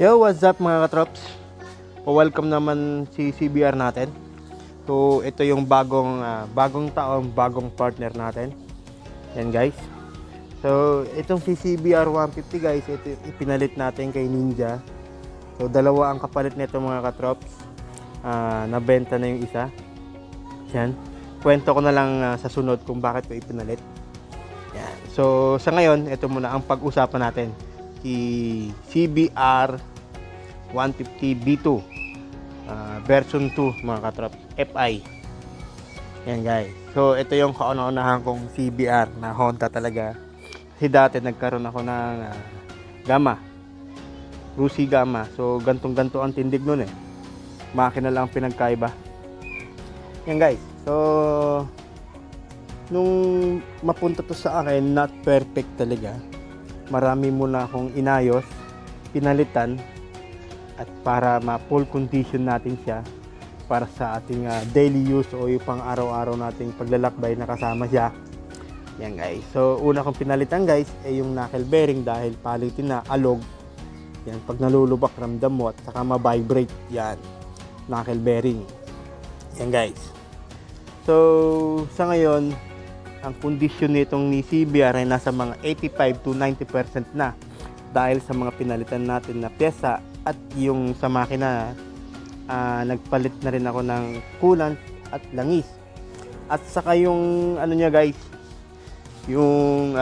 Yo, what's up mga katrops? Welcome naman si CBR natin. So, ito yung bagong taon, bagong partner natin. Yan guys. So, itong si CBR 150 guys, ito ipinalit natin kay Ninja. So, dalawa ang kapalit nito mga katrops. Nabenta na yung isa. Yan. Kwento ko na lang sa sunod kung bakit ko ipinalit. Yan. So, sa ngayon, ito muna ang pag-usapan natin. Si CBR 150 B2 version 2 mga katrop, FI. Yan guys. So ito yung kauna-unahan kong CBR na Honda talaga. Kasi dati nagkaroon ako ng Gamma, Rusi Gamma. So gantong-ganto ang tindig nun eh. Makina lang pinagkaiba. Yan guys. So nung mapunta to sa akin, not perfect talaga. Marami muna akong inayos, pinalitan, at para ma-full condition natin siya para sa ating daily use o yung pang araw-araw nating paglalakbay na kasama siya. Yan guys. So una kong pinalitan guys ay yung knuckle bearing dahil palitin na, alog. Yan, pag nalulubak ramdam mo at saka ma-vibrate. Yan, knuckle bearing. Yan guys. So sa ngayon, ang condition nitong ni CBR ay nasa mga 85 to 90% na dahil sa mga pinalitan natin na pyesa at yung sa makina nagpalit na rin ako ng coolant at langis. At saka yung ano niya guys, yung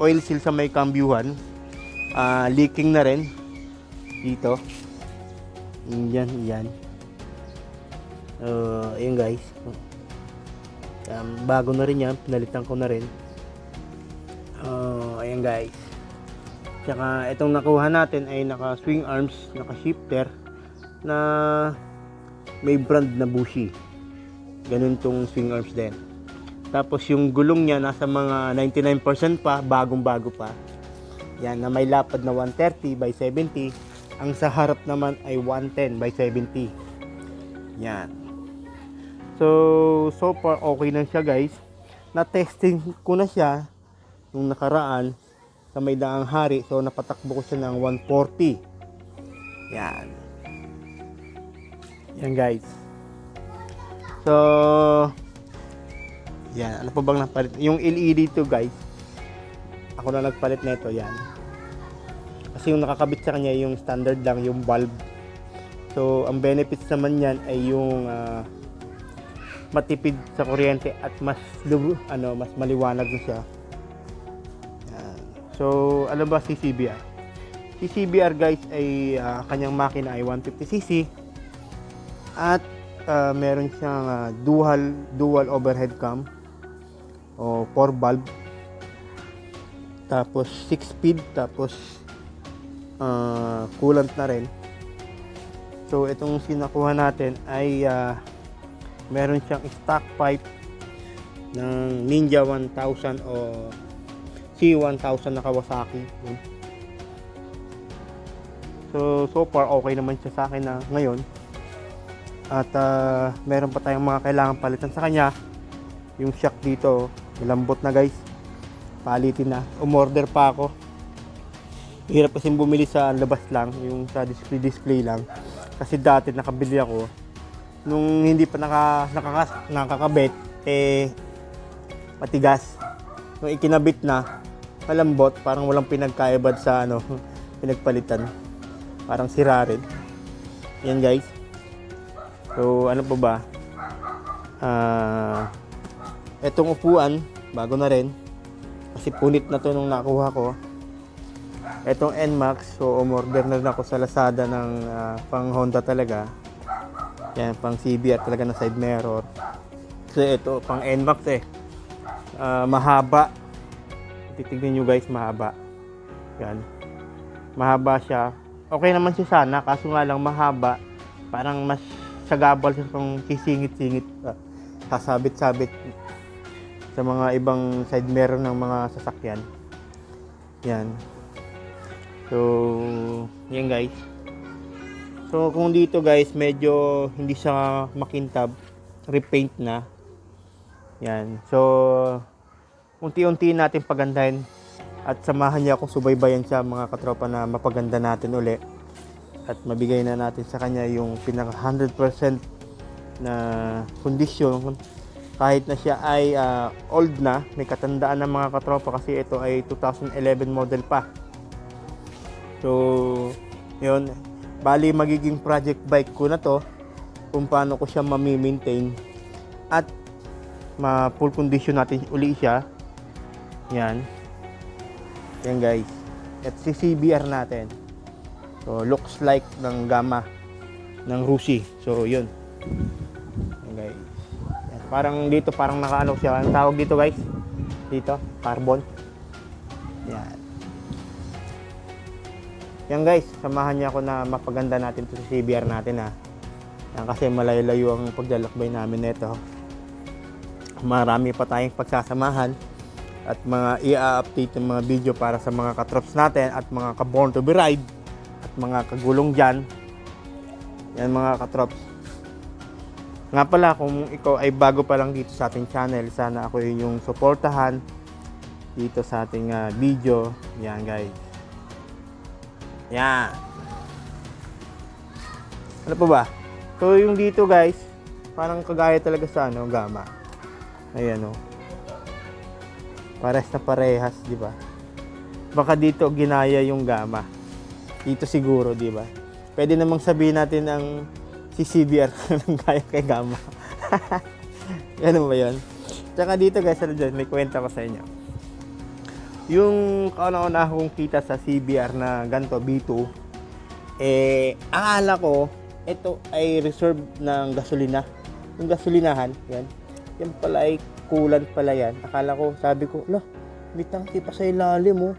oil seal sa may kambyuhan, leaking na rin dito. Yan. Ayun guys. Bago na rin yan, pinalitan ko na rin. Ayan guys. Tsaka itong nakuha natin ay naka swing arms, naka shifter na may brand na Bushi. Ganun tong swing arms din. Tapos yung gulong niya nasa mga 99% pa, bagong-bago pa. Yan, na may lapad na 130 by 70. Ang sa harap naman ay 110 by 70. Yan. So far okay na siya guys. Na-testing ko na siya nung nakaraan sa may daang hari. So napatakbo ko siya ng 140. Yan. Yan guys. So yan, ano pa bang napalit? Yung LED to guys, ako na nagpalit nito. Yan. Kasi yung nakakabit sa kanya yung standard lang, yung bulb. So ang benefits naman yan ay yung matipid sa kuryente at mas maliwanag na siya. Yan. So ano ba si CBR? Si CBR guys ay kanyang makina ay 150cc at meron siyang dual overhead cam o 4 bulb, tapos 6 speed, tapos coolant na rin. So itong sinakuha natin ay meron siyang stock pipe ng Ninja 1000 o C1000 na Kawasaki. So far okay naman siya sa akin na ngayon. At meron pa tayong mga kailangan palitan sa kanya. Yung shock dito, malambot na guys. Palitin na. Umorder pa ako. Hirap kasi bumili sa labas lang, yung sa display lang. Kasi dati nakabili ako nung hindi pa nakakabit, matigas. Nung ikinabit na, malambot, parang walang pinagkaibad sa pinagpalitan. Parang sira rin. Yan guys. So ano pa ba? Etong upuan, bago na rin. Kasi punit na to nung nakuha ko. Etong NMAX, so umorder na rin ako sa Lazada ng pang Honda talaga. Yan, pang CBR talaga na side mirror. Kasi ito, pang NMAX mahaba. Titignan nyo guys, mahaba. Yan. Mahaba siya. Okay naman siya sana, kaso nga lang mahaba. Parang mas sagabal siya kung sisingit-singit. Sasabit-sabit sa mga ibang side mirror ng mga sasakyan. Yan. So, yan guys. So kung dito guys, medyo hindi siya makintab, repaint na. Yan. So unti-unti natin pagandahin at samahan niya akong subaybayan sa mga katropa na mapaganda natin uli. at mabigay na natin sa kanya yung pinaka 100% na kondisyon kahit na siya ay old na, may katandaan ng mga katropa kasi ito ay 2011 model pa. So yun, bali magiging project bike ko na to kung paano ko siya mami-maintain at ma-full condition natin uli siya. Yan guys, at si CBR natin. So looks like ng Gamma ng Rusi. So yun. Yan guys. Yan. Parang dito parang nakaano siya. Ang tawag dito guys? Dito, carbon. Yan. Yan guys, samahan niya ako na mapaganda natin to sa CBR natin ha. Yan, kasi malayo-layo ang paglalakbay namin nito. Marami pa tayong pagsasamahan at mga i-update ng mga video para sa mga katrops natin at mga ka-born to be ride at mga kagulong dyan. Yan mga katrops. Nga pala, kung ikaw ay bago pa lang dito sa ating channel, sana ako yung suportahan dito sa ating video. Yan guys. Yan. Ano pa ba? So yung dito guys, parang kagaya talaga sa Gamma. Ayan o. Parehas na parehas, di ba? Baka dito ginaya yung Gamma. Dito siguro, di ba? Pwede namang sabihin natin ang si CBR ng gaya kay Gamma. Ganun ba yun? Tsaka dito guys, may kwenta ko sa inyo. Yung kauna-una kong kita sa CBR na ganito, B2, ang ala ko, ito ay reserve ng gasolina. Yung gasolinahan, yan. Yan pala ay coolant pala yan. Akala ko, sabi ko, lah, may tangki pa sa ilalim mo.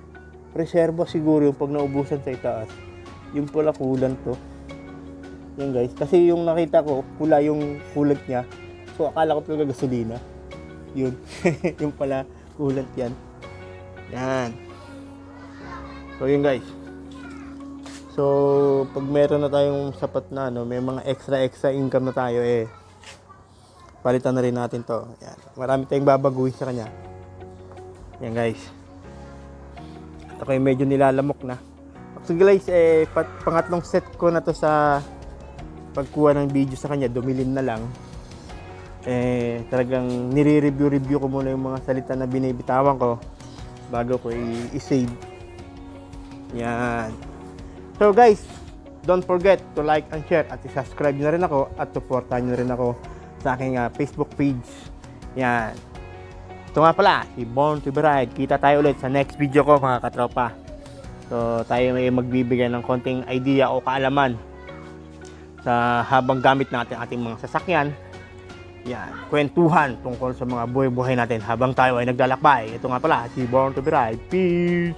Reserva siguro yung pag naubusan sa itaas. Yung pala coolant to. Yan guys. Kasi yung nakita ko, pula yung coolant niya. So akala ko talaga gasolina. Yun. Yung pala coolant yan. Yan. So yun guys. So pag meron na tayong sapat na may mga extra income na tayo palitan na rin natin to. Yan. Marami tayong babaguhin sa kanya. Yan guys. At ako medyo nilalamok na. Actually guys, pangatlong set ko na to sa pagkuha ng video sa kanya. Dumilin na lang. Talagang nire-review ko muna yung mga salita na binibitawan ko bago ko i-save. Yan. So guys, don't forget to like and share at i-subscribe nyo na rin ako at supportan nyo na rin ako sa aking Facebook page. Yan. Ito nga pala, si Born to be Ride. Kita tayo ulit sa next video ko mga katropa. So tayo may magbibigay ng konting idea o kaalaman sa habang gamit natin ating mga sasakyan. Yan, kwentuhan tungkol sa mga buhay-buhay natin habang tayo ay naglalakbay. Ito nga pala, si Born to be Ride. Peace!